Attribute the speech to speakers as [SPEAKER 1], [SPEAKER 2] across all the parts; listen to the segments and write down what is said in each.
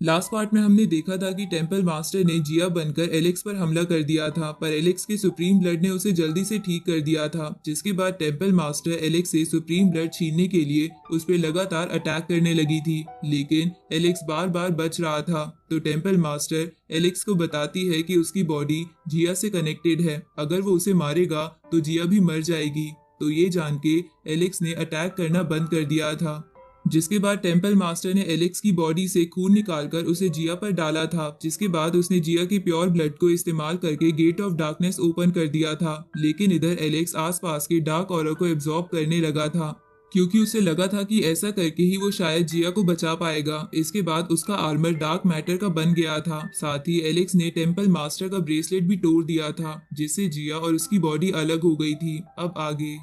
[SPEAKER 1] Last part में हमने देखा था कि टेम्पल मास्टर ने जिया बनकर एलेक्स पर हमला कर दिया था, पर एलेक्स के सुप्रीम ब्लड ने उसे जल्दी से ठीक कर दिया था, जिसके बाद टेम्पल मास्टर एलेक्स से सुप्रीम ब्लड छीनने के लिए उस पर लगातार अटैक करने लगी थी। लेकिन एलेक्स बार बार बच रहा था। तो टेम्पल मास्टर एलेक्स को बताती है कि उसकी बॉडी जिया से कनेक्टेड है, अगर वो उसे मारेगा तो जिया भी मर जाएगी। तो ये जान के एलेक्स ने अटैक करना बंद कर दिया था, जिसके बाद टेम्पल मास्टर ने एलेक्स की बॉडी से खून निकालकर उसे जिया पर डाला था, जिसके बाद उसने जिया के प्योर ब्लड को इस्तेमाल करके गेट ऑफ डार्कनेस ओपन कर दिया था। लेकिन इधर एलेक्स आसपास के डार्क ऑरा को एब्जॉर्ब करने लगा था, क्योंकि उसे लगा था कि ऐसा करके ही वो शायद जिया को बचा पाएगा। इसके बाद उसका आर्मर डार्क मैटर का बन गया था। साथ ही एलेक्स ने टेम्पल मास्टर का ब्रेसलेट भी तोड़ दिया था, जिससे जिया और उसकी बॉडी अलग हो गई थी। अब आगे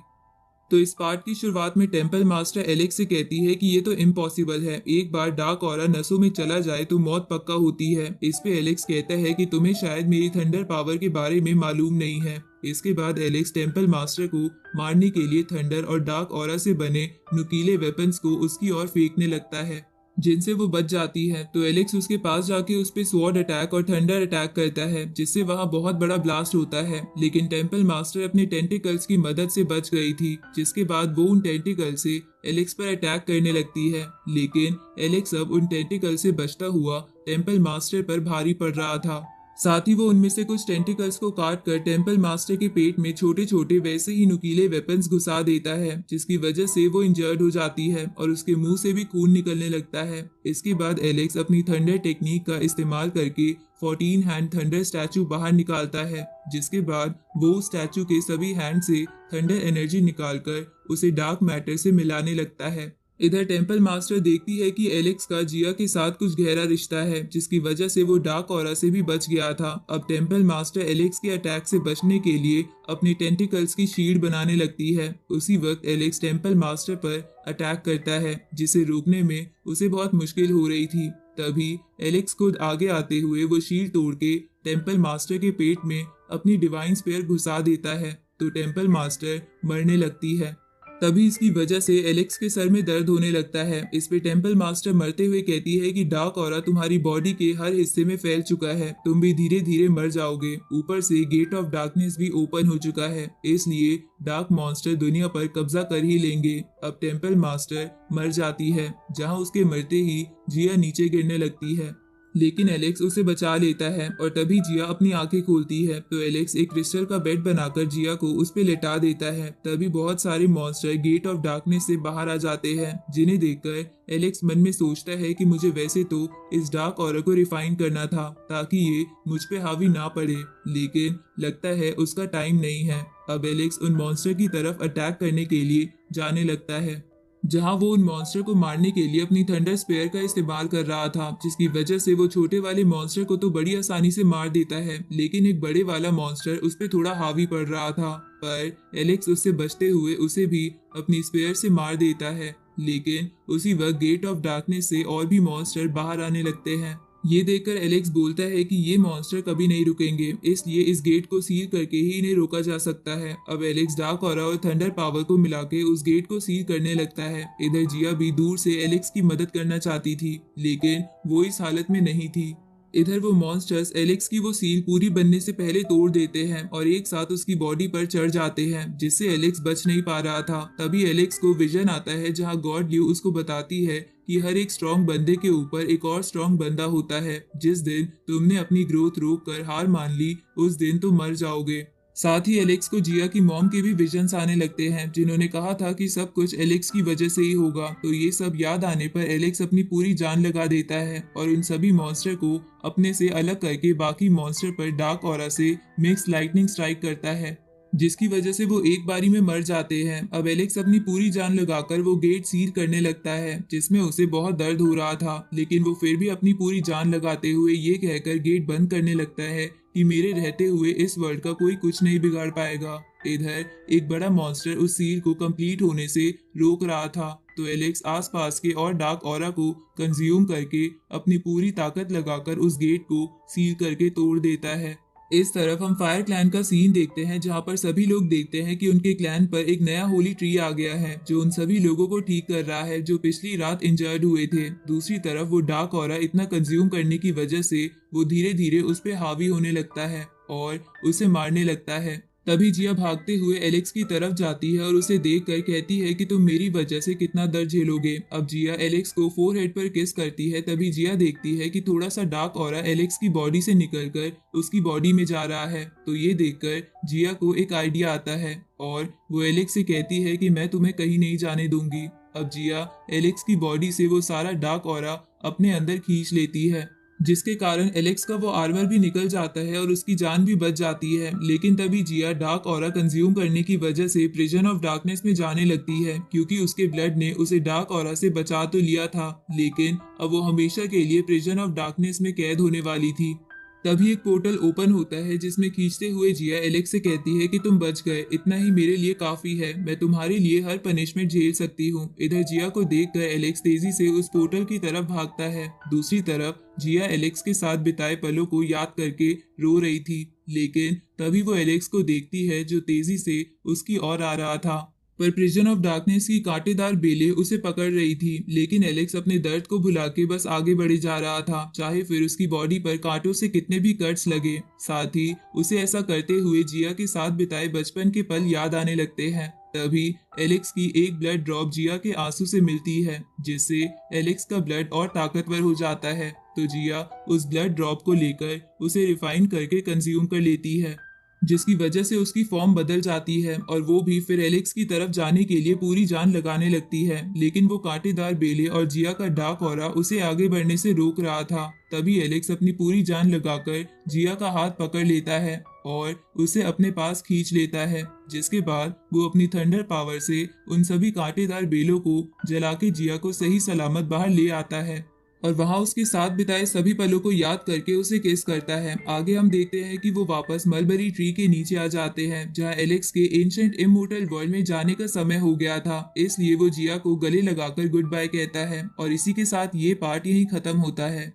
[SPEAKER 1] तो इस पार्ट की शुरुआत में टेम्पल मास्टर एलेक्स से कहती है कि ये तो इम्पॉसिबल है, एक बार डार्क ऑरा नसों में चला जाए तो मौत पक्का होती है। इस पे एलेक्स कहता है कि तुम्हें शायद मेरी थंडर पावर के बारे में मालूम नहीं है। इसके बाद एलेक्स टेम्पल मास्टर को मारने के लिए थंडर और डार्क ऑरा से बने नुकीले वेपन्स को उसकी ओर फेंकने लगता है, जिनसे वो बच जाती है। तो एलेक्स उसके पास जाके उस पे स्वॉर्ड अटैक और थंडर अटैक करता है, जिससे वहां बहुत बड़ा ब्लास्ट होता है। लेकिन टेम्पल मास्टर अपने टेंटिकल्स की मदद से बच गई थी, जिसके बाद वो उन टेंटिकल से एलेक्स पर अटैक करने लगती है। लेकिन एलेक्स अब उन टेंटिकल से बचता हुआ टेम्पल मास्टर पर भारी पड़ रहा था। साथ ही वो उनमें से कुछ टेंटिकल्स को काट कर टेम्पल मास्टर के पेट में छोटे छोटे वैसे ही नुकीले वेपन्स घुसा देता है, जिसकी वजह से वो इंजर्ड हो जाती है और उसके मुंह से भी खून निकलने लगता है। इसके बाद एलेक्स अपनी थंडर टेक्निक का इस्तेमाल करके 14 हैंड थंडर स्टैचू बाहर निकालता है, जिसके बाद वो स्टैचू के सभी हैंड से थंडर एनर्जी निकालकर उसे डार्क मैटर से मिलाने लगता है। इधर टेम्पल मास्टर देखती है कि एलेक्स का जिया के साथ कुछ गहरा रिश्ता है, जिसकी वजह से वो डार्क ऑरा से भी बच गया था। अब टेम्पल मास्टर एलेक्स के अटैक से बचने के लिए अपनी टेंटिकल्स की शील्ड बनाने लगती है। उसी वक्त एलेक्स टेम्पल मास्टर पर अटैक करता है, जिसे रोकने में उसे बहुत मुश्किल हो रही थी। तभी एलेक्स खुद आगे आते हुए वो शील्ड तोड़ के टेम्पल मास्टर के पेट में अपनी डिवाइन स्पेयर घुसा देता है, तो टेम्पल मास्टर मरने लगती है। तभी इसकी वजह से एलेक्स के सर में दर्द होने लगता है। इस पे टेम्पल मास्टर मरते हुए कहती है कि डार्क ऑरा तुम्हारी बॉडी के हर हिस्से में फैल चुका है, तुम भी धीरे धीरे मर जाओगे। ऊपर से गेट ऑफ डार्कनेस भी ओपन हो चुका है, इसलिए डार्क मॉन्स्टर दुनिया पर कब्जा कर ही लेंगे। अब टेम्पल मास्टर मर जाती है, जहाँ उसके मरते ही जिया नीचे गिरने लगती है। लेकिन एलेक्स उसे बचा लेता है और तभी जिया अपनी आंखें खोलती है। तो एलेक्स एक क्रिस्टल का बेड बनाकर जिया को उस पे लेटा देता है। तभी बहुत सारे मॉन्स्टर गेट ऑफ डार्कनेस से बाहर आ जाते हैं, जिन्हें देखकर एलेक्स मन में सोचता है कि मुझे वैसे तो इस डार्क ऑरा को रिफाइन करना था ताकि ये मुझ पे हावी ना पड़े, लेकिन लगता है उसका टाइम नहीं है। अब एलेक्स उन मॉन्स्टर की तरफ अटैक करने के लिए जाने लगता है, जहां वो उन मॉन्स्टर को मारने के लिए अपनी थंडर स्पेयर का इस्तेमाल कर रहा था, जिसकी वजह से वो छोटे वाले मॉन्स्टर को तो बड़ी आसानी से मार देता है। लेकिन एक बड़े वाला मॉन्स्टर उस पर थोड़ा हावी पड़ रहा था, पर एलेक्स उससे बचते हुए उसे भी अपनी स्पेयर से मार देता है। लेकिन उसी वक्त गेट ऑफ डार्कनेस से और भी मॉन्स्टर बाहर आने लगते हैं। ये देखकर एलेक्स बोलता है कि ये मॉन्स्टर कभी नहीं रुकेंगे, इसलिए इस गेट को सील करके ही इन्हें रोका जा सकता है। अब एलेक्स डार्क ऑरा और थंडर पावर को मिला के उस गेट को सील करने लगता है। इधर जिया भी दूर से एलेक्स की मदद करना चाहती थी, लेकिन वो इस हालत में नहीं थी। इधर वो मॉन्स्टर्स एलेक्स की वो सील पूरी बनने से पहले तोड़ देते हैं और एक साथ उसकी बॉडी पर चढ़ जाते हैं, जिससे एलेक्स बच नहीं पा रहा था। तभी एलेक्स को विजन आता है, जहां गॉड ल्यू उसको बताती है कि हर एक स्ट्रॉन्ग बंदे के ऊपर एक और स्ट्रॉन्ग बंदा होता है। जिस दिन तुमने अपनी ग्रोथ रोक कर हार मान ली, उस दिन तुम मर जाओगे। साथ ही एलेक्स को जिया की मॉम के भी विजन्स आने लगते हैं, जिन्होंने कहा था कि सब कुछ एलेक्स की वजह से ही होगा। तो ये सब याद आने पर एलेक्स अपनी पूरी जान लगा देता है और उन सभी मॉन्स्टर को अपने से अलग करके बाकी मॉन्स्टर पर डार्क ऑरा से मिक्स लाइटनिंग स्ट्राइक करता है, जिसकी वजह से वो एक बारी में मर जाते हैं। अब एलेक्स अपनी पूरी जान लगाकर वो गेट सील करने लगता है, जिसमें उसे बहुत दर्द हो रहा था, लेकिन वो फिर भी अपनी पूरी जान लगाते हुए ये कहकर गेट बंद करने लगता है कि मेरे रहते हुए इस वर्ल्ड का कोई कुछ नहीं बिगाड़ पाएगा। इधर एक बड़ा मॉन्स्टर उस सील को कंप्लीट होने से रोक रहा था, तो एलेक्स आसपास के और डार्क ऑरा को कंज्यूम करके अपनी पूरी ताकत लगाकर उस गेट को सील करके तोड़ देता है। इस तरफ हम फायर क्लैन का सीन देखते हैं जहां पर सभी लोग देखते हैं कि उनके क्लैन पर एक नया होली ट्री आ गया है जो उन सभी लोगों को ठीक कर रहा है जो पिछली रात इंजर्ड हुए थे। दूसरी तरफ वो डार्क ऑरा इतना कंज्यूम करने की वजह से वो धीरे धीरे उस पर हावी होने लगता है और उसे मारने लगता है। तभी जिया भागते हुए एलेक्स की तरफ जाती है और उसे देखकर कहती है कि तुम मेरी वजह से कितना दर्द झेलोगे। अब जिया एलेक्स को फोरहेड पर किस करती है, तभी जिया देखती है कि थोड़ा सा डार्क ऑरा एलेक्स की बॉडी से निकलकर उसकी बॉडी में जा रहा है। तो ये देखकर जिया को एक आइडिया आता है और वो एलेक्स से कहती है कि मैं तुम्हें कहीं नहीं जाने दूंगी। अब जिया एलेक्स की बॉडी से वो सारा डार्क ऑरा अपने अंदर खींच लेती है, जिसके कारण एलेक्स का वो आर्मर भी निकल जाता है और उसकी जान भी बच जाती है। लेकिन तभी जिया डार्क ऑरा कंज्यूम करने की वजह से प्रिजन ऑफ डार्कनेस में जाने लगती है, क्योंकि उसके ब्लड ने उसे डार्क ऑरा से बचा तो लिया था लेकिन अब वो हमेशा के लिए प्रिजन ऑफ डार्कनेस में कैद होने वाली थी। तभी एक पोर्टल ओपन होता है जिसमें खींचते हुए जिया एलेक्स से कहती है कि तुम बच गए, इतना ही मेरे लिए काफी है, मैं तुम्हारे लिए हर पनिशमेंट झेल सकती हूँ। इधर जिया को देखकर एलेक्स तेजी से उस पोर्टल की तरफ भागता है। दूसरी तरफ जिया एलेक्स के साथ बिताए पलों को याद करके रो रही थी, लेकिन तभी वो एलेक्स को देखती है जो तेजी से उसकी ओर आ रहा था। पर प्रिजन ऑफ डार्कनेस की कांटेदार बेलें उसे पकड़ रही थी, लेकिन एलेक्स अपने दर्द को भुला के बस आगे बढ़े जा रहा था, चाहे फिर उसकी बॉडी पर कांटों से कितने भी कट्स लगे। साथ ही उसे ऐसा करते हुए जिया के साथ बिताए बचपन के पल याद आने लगते हैं। तभी एलेक्स की एक ब्लड ड्रॉप जिया के आंसू से मिलती है, जिससे एलेक्स का ब्लड और ताकतवर हो जाता है। तो जिया उस ब्लड ड्रॉप को लेकर उसे रिफाइन करके कंज्यूम कर लेती है, जिसकी वजह से उसकी फॉर्म बदल जाती है और वो भी फिर एलेक्स की तरफ जाने के लिए पूरी जान लगाने लगती है। लेकिन वो कांटेदार बेले और जिया का डार्क ऑरा उसे आगे बढ़ने से रोक रहा था। तभी एलेक्स अपनी पूरी जान लगाकर जिया का हाथ पकड़ लेता है और उसे अपने पास खींच लेता है, जिसके बाद वो अपनी थंडर पावर से उन सभी कांटेदार बेलों को जला के जिया को सही सलामत बाहर ले आता है और वहां उसके साथ बिताए सभी पलों को याद करके उसे किस करता है। आगे हम देखते हैं कि वो वापस मलबरी ट्री के नीचे आ जाते हैं, जहां एलेक्स के एंशिएंट इमोर्टल वर्ल्ड में जाने का समय हो गया था, इसलिए वो जिया को गले लगाकर गुड बाय कहता है। और इसी के साथ ये पार्ट यहीं खत्म होता है।